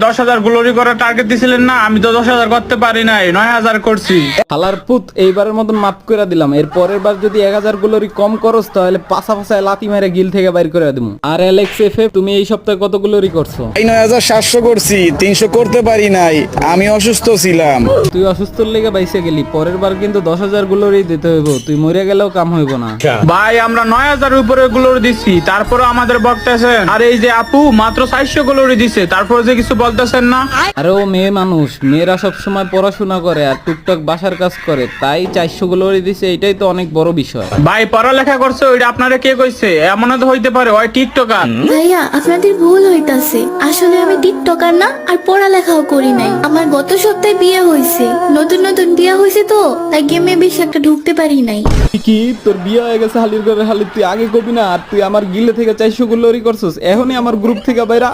10,000 glory করার target দিছিলেন না, আমি তো 10,000 করতে পারি নাই, 9,000 করছি। হালার পুত, এইবারের মতন মাফ করে দিলাম। এর পরের বার যদি 1000 গুলোরই কম করস তাহলে পাশা পাশায় লাথি মেরে গিল থেকে বাইর করে দিমু। আর এলেক্স এফএফ, তুমি এই সপ্তাহে কত গুলোরই করছো? 9,700 করছি, 300 করতে পারি নাই, আমি অসুস্থ ছিলাম। তুই অসুস্থর লেগে বাইসে গেলি, পরের বার কিন্তু 10,000 গুলোরই দিতে হইব, তুই মরে গেলেও কাম হইব না। ভাই আমরা 9,000 উপরে গ্লোরি দিচ্ছি, তারপরে আমাদের বকতেছেন। আর এই যে আপু মাত্র 400 গ্লোরি দিছে, তারপরে যে কিছু বলতেছেন না। আরে ও মেয়ে মানুষ, মেয়েরা সব সময় পড়াশোনা করে আর টুকটাক বাসার কাজ করে, তাই 400 গুলোরই দিছে, এটাই তো অনেক বড় বিষয়। ভাই পড়ালেখা করছে ওইটা আপনারা কে কইছে? এমন তো হইতে পারে ওই টিকটকার। ভাইয়া আপনাদের ভুল হইতাছে, আসলে আমি টিকটকার না, আর পড়ালেখাও করি নাই। আমার গত সপ্তাহে বিয়ে হয়েছে, নতুন নতুন বিয়ে হয়েছে তো, তাই গেমে বেশি একটা ঢুকতে পারি নাই। কি তোর বিয়ে হয়ে গেছে হালির ঘরে? হালি তুই আগে কবি না, আর তুই আমার গিলে থেকে 400 গুলোরই করছস, এখনই আমার গ্রুপ থেকে বাইরা।